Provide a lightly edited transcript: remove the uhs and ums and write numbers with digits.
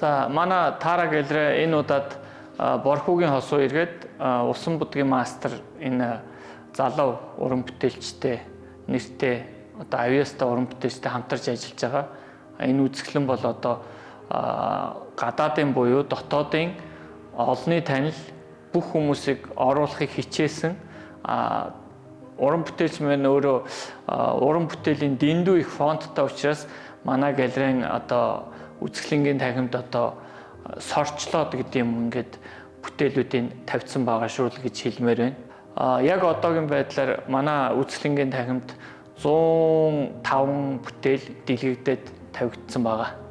За манай Тара гэлрээ энэ удаад Борхуугийн хосуу эргээд усан будгийн мастер энэ залуу уран бүтээлчтэй нэртэй одоо Авиаста уран бүтээлчтэй хамтарч ажиллаж байгаа. Энэ үзэсгэлэн бол одоо гадаадын буюу дотоодын олонний танил бүх хүмүүсийг оруулахыг хичээсэн уран бүтээлч маань өөрөө уран бүтээлийн дэндүү их фонттой учраас манай галерейн одоо үзэсгэлэнгийн танхимд одоо сорчлоод гэдэг юм ингээд бүтээлүүдийг тавьсан байгаа шүү л гэж хэлмээр байна. Яг одоогийн байдлаар манай үзэсгэлэнгийн танхимд 105 бүтээл дэлгэгдээд тавигдсан байгаа.